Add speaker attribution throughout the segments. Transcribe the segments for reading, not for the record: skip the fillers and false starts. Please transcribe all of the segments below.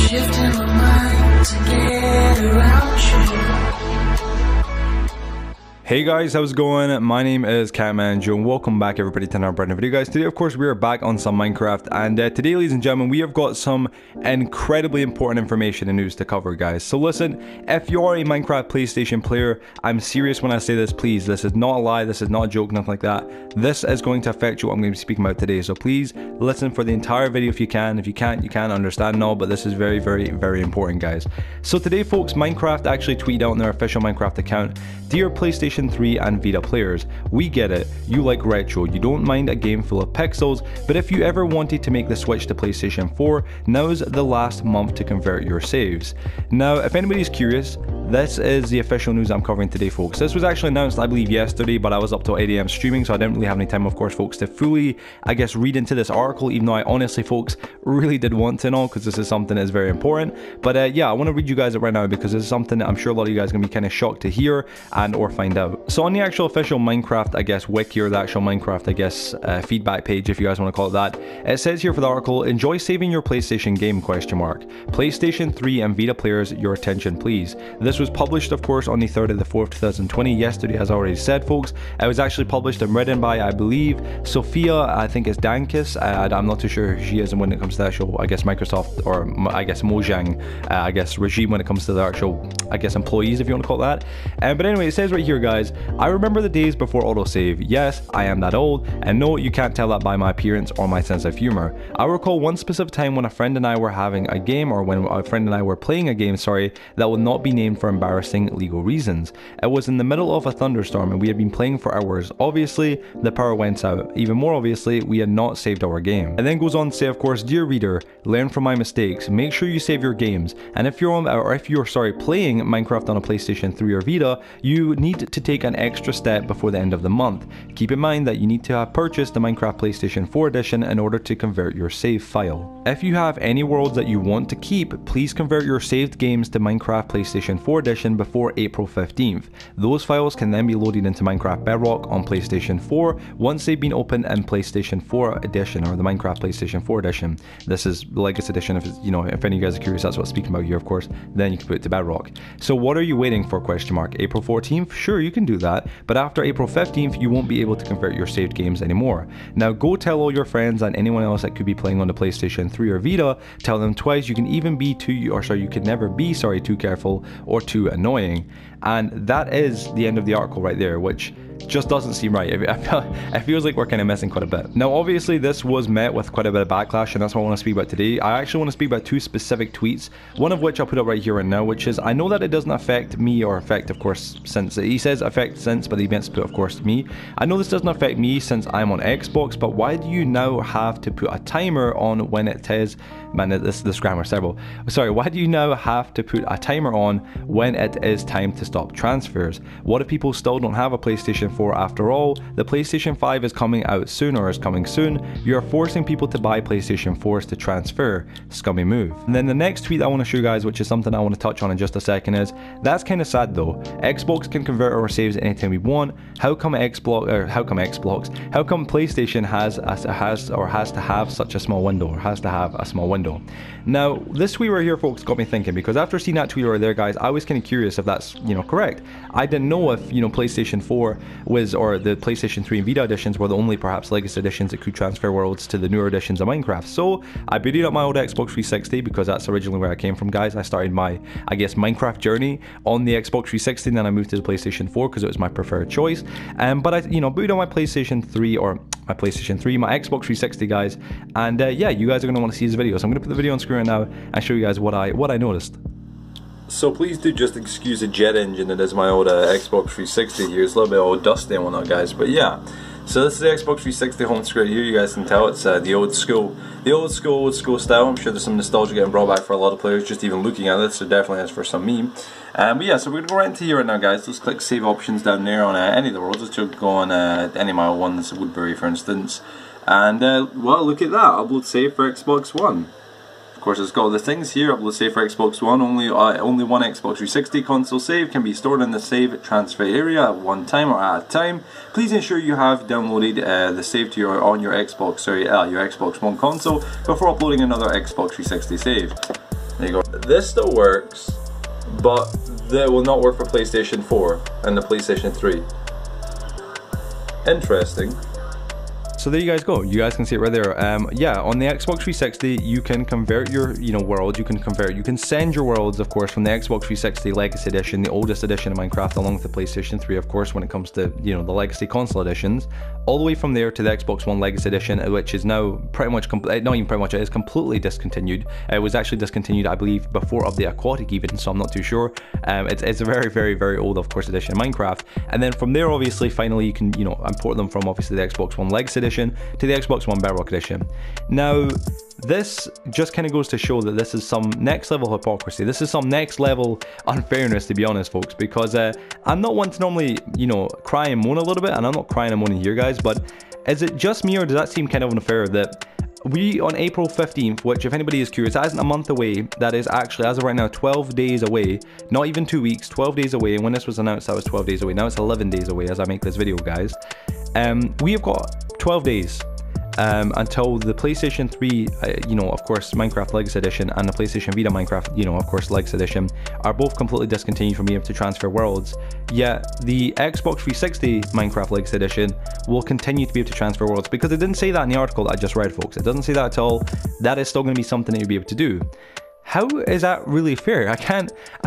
Speaker 1: shifting my mind to get around you.
Speaker 2: Hey guys, how's it going? My name is Catmanjoe and welcome back everybody to another brand new video, guys. Today of course we are back on some Minecraft, and today, ladies and gentlemen, we have got some incredibly important information and news to cover, guys. So listen, if you are a Minecraft PlayStation player, I'm serious when I say this, please. This is not a lie, this is not a joke, nothing like that. This is going to affect you what I'm going to be speaking about today, so please listen for the entire video if you can. If you can't, you can't understand, no, but this is very, very, very important, guys. So today, folks, Minecraft actually tweeted out on their official Minecraft account, "Dear PlayStation 3 and Vita players, we get it, you like retro, you don't mind a game full of pixels, but if you ever wanted to make the switch to PlayStation 4, now's the last month to convert your saves." Now, if anybody's curious, this is the official news I'm covering today, folks. This was actually announced, I believe, yesterday, but I was up till 8 AM streaming, so I didn't really have any time, of course, folks, to fully, I guess, read into this article, even though I honestly, folks, really did want to know, because this is something that is very important. But yeah, I want to read you guys it right now, because this is something that I'm sure a lot of you guys are going to be kind of shocked to hear and or find out. So on the actual official Minecraft, I guess, wiki, or the actual Minecraft, I guess, feedback page, if you guys want to call it that, it says here for the article, "Enjoy saving your PlayStation game, question mark. PlayStation 3 and Vita players, your attention please." This was published, of course, on the 3rd of the 4th, 2020, yesterday, as I already said, folks. It was actually published and written by, I believe, Sophia, I think it's Dankis. I'm not too sure who she is, and when it comes to the actual, I guess, Microsoft, or I guess Mojang, I guess, regime when it comes to the actual, I guess, employees, if you want to call it that. But anyway, it says right here, guys, "I remember the days before autosave. Yes, I am that old, and no, you can't tell that by my appearance or my sense of humor. I recall one specific time when a friend and I were having a game, or when a friend and I were playing a game, sorry, that will not be named for embarrassing legal reasons. It was in the middle of a thunderstorm and we had been playing for hours. Obviously, the power went out. Even more obviously, we had not saved our game." And then goes on to say, of course, "Dear reader, learn from my mistakes. Make sure you save your games. And if you're playing Minecraft on a PlayStation 3 or Vita, you need to take an extra step before the end of the month. Keep in mind that you need to have purchased the Minecraft PlayStation 4 edition in order to convert your save file. If you have any worlds that you want to keep, please convert your saved games to Minecraft PlayStation 4 edition before April 15th. Those files can then be loaded into Minecraft Bedrock on PlayStation 4 once they've been opened in PlayStation 4 edition, or the Minecraft PlayStation 4 edition. This is the Legacy edition. If it's, you know, if any of you guys are curious, that's what I'm speaking about here, of course. Then you can put it to Bedrock. So what are you waiting for, question mark? April 14th? Sure, you can do that, but after April 15th, you won't be able to convert your saved games anymore. Now go tell all your friends and anyone else that could be playing on the PlayStation 3 or Vita, tell them twice. You can even be you could never be, sorry, too careful or too annoying." And that is the end of the article right there, which just doesn't seem right. It feels like we're kind of missing quite a bit. Now, obviously, this was met with quite a bit of backlash, and that's what I want to speak about today. I actually want to speak about two specific tweets, one of which I'll put up right here right now, which is, I know that it doesn't affect me, or affect, of course, since he says affect since, but he meant to put, of course, me. "I know this doesn't affect me since I'm on Xbox, but why do you now have to put a timer on when it is..." Man, this grammar several. Sorry, "Why do you now have to put a timer on when it is time to stop transfers? What if people still don't have a PlayStation 4 after all? The PlayStation 5 is coming out soon, or is coming soon. You're forcing people to buy PlayStation 4s to transfer. Scummy move." And then the next tweet I want to show you guys, which is something I want to touch on in just a second, is, "That's kind of sad though. Xbox can convert our saves anytime we want. How come PlayStation has to have such a small window, or has to have a small window?" Now, this tweet right here, folks, got me thinking, because after seeing that tweet right there, guys, I was kind of curious if that's, you know, correct. I didn't know if, you know, PlayStation 4 was, or the PlayStation 3 and Vita editions were the only, perhaps, Legacy editions that could transfer worlds to the newer editions of Minecraft. So I booted up my old Xbox 360, because that's originally where I came from, guys. I started my, I guess, Minecraft journey on the Xbox 360, and then I moved to the PlayStation 4 because it was my preferred choice. But I, you know, booted on my PlayStation 3, my Xbox 360, guys, and yeah, you guys are going to want to see this video, so I'm going to put the video on screen right now and show you guys what I noticed. So please do just excuse the jet engine. It is my old Xbox 360 here. It's a little bit old, dusty and whatnot, guys, but yeah. So this is the Xbox 360 home screen here. You guys can tell it's the old school style. I'm sure there's some nostalgia getting brought back for a lot of players just even looking at this, so definitely is for some me. But yeah, so we're going to go right into here right now, guys. Let's click save options down there on any of the worlds. Let's go on any of my ones, Woodbury for instance. And well, look at that, upload save for Xbox One. Of course, it's got all the things here. Upload save for Xbox One. Only one Xbox 360 console save can be stored in the save transfer area at one time or at a time. Please ensure you have downloaded the save to your Xbox One console before uploading another Xbox 360 save. There you go. This still works, but it will not work for PlayStation 4 and the PlayStation 3. Interesting. So there you guys go. You guys can see it right there. Yeah, on the Xbox 360, you can convert your, worlds. You can send your worlds, of course, from the Xbox 360 Legacy Edition, the oldest edition of Minecraft, along with the PlayStation 3, of course, when it comes to, the Legacy console editions, all the way from there to the Xbox One Legacy Edition, which is now pretty much, not even pretty much, it is completely discontinued. It was actually discontinued, I believe, before of the Aquatic even, so I'm not too sure. It's a very, very, very old, of course, edition of Minecraft. And then from there, obviously, finally, you can, import them from, obviously, the Xbox One Legacy Edition to the Xbox One Bedrock Edition. Now, this just kind of goes to show that this is some next level hypocrisy. This is some next level unfairness, to be honest, folks, because I'm not one to normally, cry and moan a little bit, and I'm not crying and moaning here, guys, but is it just me, or does that seem kind of unfair that we, on April 15th, which, if anybody is curious, that isn't a month away, that is actually, as of right now, 12 days away, not even 2 weeks, 12 days away, and when this was announced, that was 12 days away, now it's 11 days away as I make this video, guys. We have got 12 days until the PlayStation 3, of course, Minecraft Legacy Edition, and the PlayStation Vita Minecraft, of course, Legacy Edition, are both completely discontinued from being able to transfer worlds. Yet the Xbox 360 Minecraft Legacy Edition will continue to be able to transfer worlds, because it didn't say that in the article that I just read, folks. It doesn't say that at all. That is still going to be something that you'll be able to do. How is that really fair? I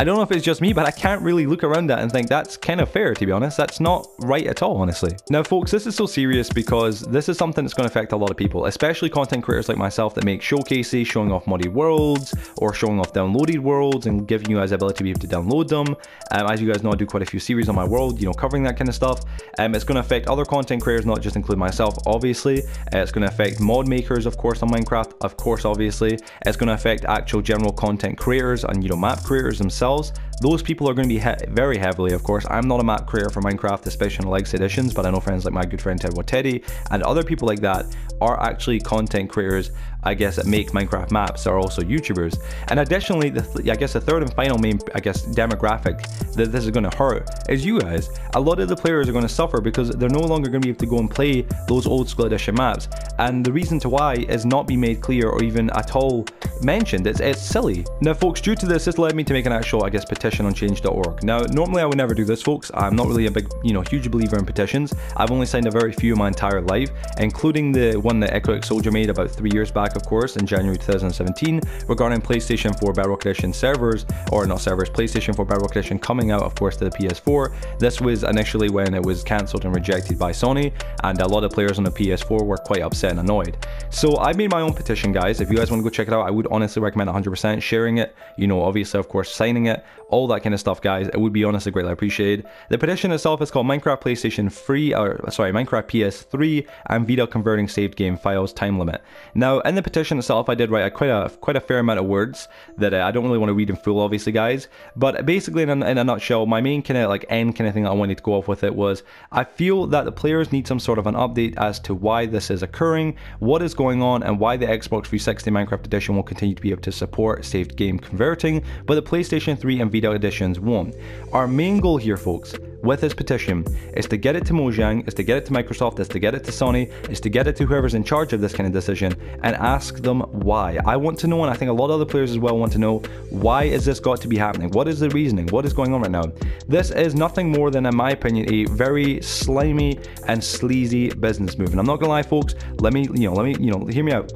Speaker 2: don't know if it's just me, but I can't really look around that and think that's kind of fair, to be honest. That's not right at all, honestly. Now, folks, this is so serious because this is something that's going to affect a lot of people, especially content creators like myself that make showcases showing off modded worlds or showing off downloaded worlds and giving you guys the ability to be able to download them. As you guys know, I do quite a few series on my world, covering that kind of stuff. It's going to affect other content creators, not just include myself, obviously. It's going to affect mod makers, of course, on Minecraft, of course, obviously. It's going to affect actual general content creators and map creators themselves. Those people are going to be very heavily, of course. I'm not a map creator for Minecraft, especially in Legacy Editions, but I know friends like my good friend Teddy and other people like that are actually content creators, I guess, that make Minecraft maps, are also YouTubers. And additionally, I guess the third and final main, demographic that this is going to hurt is you guys. A lot of the players are going to suffer because they're no longer going to be able to go and play those old school edition maps. And the reason to why is not being made clear or even at all mentioned. It's silly. Now, folks, due to this led me to make an actual, petition on change.org. Now, normally I would never do this, folks. I'm not really a big, huge believer in petitions. I've only signed a very few in my entire life, including the one that Echo Soldier made about 3 years back, of course, in January 2017, regarding PlayStation 4 Bedrock Edition servers, or not servers, PlayStation 4 Bedrock Edition coming out, of course, to the PS4. This was initially when it was cancelled and rejected by Sony, and a lot of players on the PS4 were quite upset and annoyed. So I made my own petition, guys. If you guys want to go check it out, I would honestly recommend 100% sharing it, obviously, of course, signing it, all that kind of stuff, guys. It would be honestly greatly appreciated. The petition itself is called Minecraft Minecraft PS3 and Vita converting saved game files time limit. Now, in the petition itself, I did write quite a fair amount of words that I don't really want to read in full, obviously, guys. But basically, in a nutshell, my main end thing that I wanted to go off with it was, I feel that the players need some sort of an update as to why this is occurring, what is going on, and why the Xbox 360 Minecraft Edition will continue to be able to support saved game converting, but the PlayStation 3 and Vita editions won't. Our main goal here, folks, with this petition is to get it to Mojang, is to get it to Microsoft, is to get it to Sony, is to get it to whoever's in charge of this kind of decision and ask them why. I want to know, and I think a lot of other players as well want to know, why is this got to be happening? What is the reasoning? What is going on right now? This is nothing more than, in my opinion, a very slimy and sleazy business move. And I'm not gonna lie, folks, let me hear me out.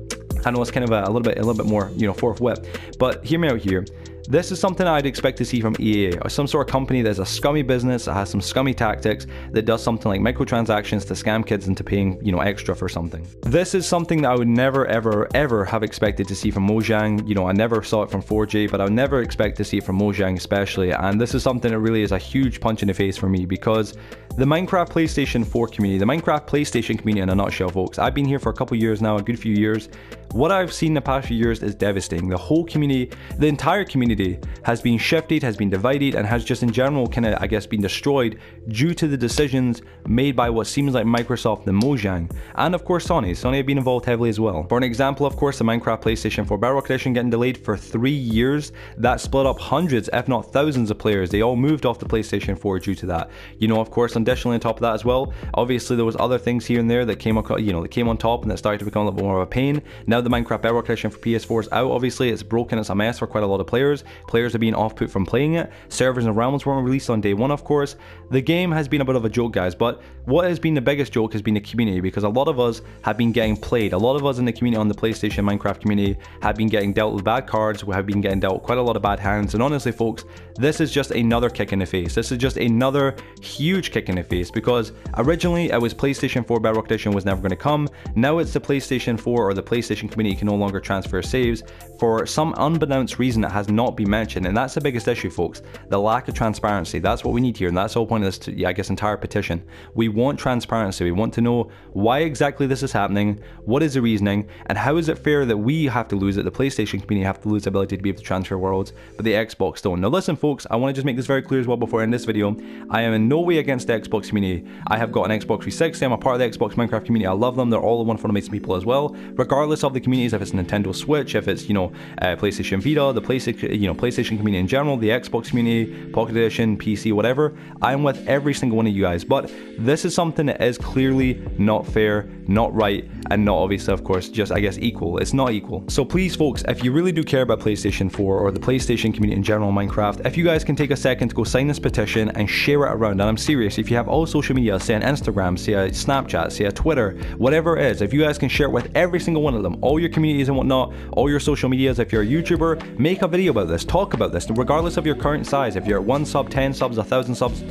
Speaker 2: I know it's kind of a little bit more, fourth whip, but hear me out here. This is something I'd expect to see from EA, or some sort of company that's a scummy business, that has some scummy tactics, that does something like microtransactions to scam kids into paying, extra for something. This is something that I would never, ever, ever have expected to see from Mojang. I never saw it from 4J, but I would never expect to see it from Mojang especially, and this is something that really is a huge punch in the face for me, because the Minecraft PlayStation 4 community, the Minecraft PlayStation community in a nutshell, folks, I've been here for a couple years now, a good few years. What I've seen the past few years is devastating. The whole community, the entire community has been shifted, has been divided, and has just in general been destroyed due to the decisions made by what seems like Microsoft and Mojang, and of course Sony have been involved heavily as well. For an example, of course, the Minecraft PlayStation 4 Bedrock Edition getting delayed for 3 years, that split up hundreds if not thousands of players. They all moved off the PlayStation 4 due to that. Of course, additionally on top of that as well, obviously there was other things here and there that came, that came on top and that started to become a little bit more of a pain. Now the Minecraft Bedrock edition for PS4 is out. Obviously it's broken, it's a mess for quite a lot of players. Players are being off-put from playing it. Servers and realms weren't released on day one, of course. The game has been a bit of a joke, guys, but what has been the biggest joke has been the community, because a lot of us have been getting played. A lot of us in the community on the PlayStation Minecraft community have been getting dealt with bad cards, we have been getting dealt quite a lot of bad hands, and honestly folks, this is just another kick in the face. This is just another huge kick in the face, because originally it was PlayStation 4 Bedrock Edition was never going to come. Now it's the PlayStation 4 or the PlayStation community can no longer transfer saves for some unbeknownst reason that has not been mentioned, and that's the biggest issue, folks. The lack of transparency. That's what we need here, and that's the whole point of this, I guess, entire petition. We want transparency. We want to know why exactly this is happening, what is the reasoning, and how is it fair that we have to lose it, the PlayStation community have to lose the ability to be able to transfer worlds, but the Xbox don't. Now listen folks, I want to just make this very clear as well before I end this video. I am in no way against the Xbox community. I have got an Xbox 360, I'm a part of the Xbox Minecraft community, I love them, they're all one for amazing people as well, regardless of the communities, if it's Nintendo Switch, if it's, PlayStation Vita, the PlayStation community in general, the Xbox community, Pocket Edition, PC, whatever. I'm with every single one of you guys, but this is something that is clearly not fair, not right, and not obviously, of course, just, I guess, equal. It's not equal. So please folks, if you really do care about PlayStation 4 or the PlayStation community in general Minecraft, if you guys can take a second to go sign this petition and share it around, and I'm serious, if you have all social media, say an Instagram, say a Snapchat, say a Twitter, whatever it is, if you guys can share it with every single one of them, all your communities and whatnot, all your social medias, if you're a YouTuber, make a video about this, talk about this, regardless of your current size, if you're at 1 sub, 10 subs, 1,000 subs,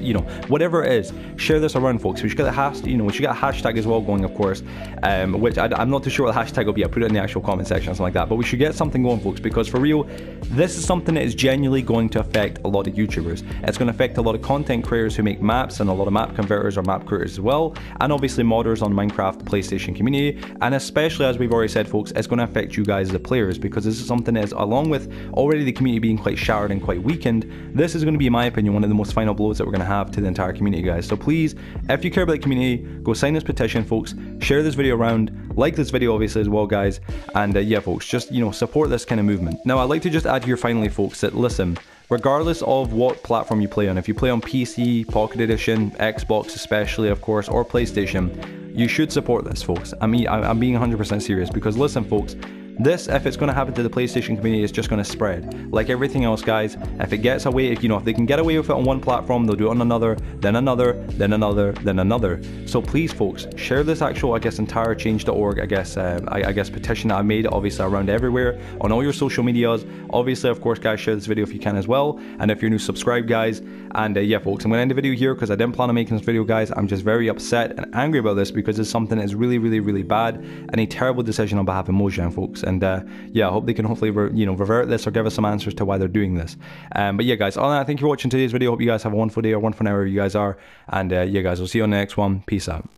Speaker 2: whatever it is, share this around folks. We should get a we should get a hashtag as well going, of course, which I'm not too sure what the hashtag will be. I'll put it in the actual comment section or something like that, but we should get something going folks, because for real, this is something that is genuinely going to affect a lot of YouTubers. It's going to affect a lot of content creators who make maps, and a lot of map converters or map creators as well, and obviously modders on Minecraft PlayStation community, and especially, as we've already said folks, it's going to affect you guys as the players, because this is something that is, along with already the community being quite shattered and quite weakened, this is going to be, in my opinion, one of the most final blows that we're going to have to the entire community, guys. So please, if you care about the community, go sign this petition folks, share this video around, like this video obviously as well guys, and yeah folks, just support this kind of movement. Now I'd like to just add here finally folks that listen, regardless of what platform you play on, if you play on PC, Pocket Edition, Xbox especially of course, or PlayStation, you should support this folks. I'm being 100% serious, because listen folks, this, if it's going to happen to the PlayStation community, is just going to spread. Like everything else, guys, if it gets away, if they can get away with it on one platform, they'll do it on another, then another, then another, then another. So please, folks, share this actual, I guess, entire change.org, I guess petition that I made, obviously, around everywhere, on all your social medias. Obviously, of course, guys, share this video if you can as well. And if you're new, subscribe, guys. And yeah, folks, I'm going to end the video here because I didn't plan on making this video, guys. I'm just very upset and angry about this because it's something that is really, really, really bad and a terrible decision on behalf of Mojang, folks. And yeah, I hope they can hopefully revert this or give us some answers to why they're doing this. But yeah, guys, all that, thank you for watching today's video. Hope you guys have a wonderful day or wonderful hour wherever you guys are. And yeah, guys, we'll see you on the next one. Peace out.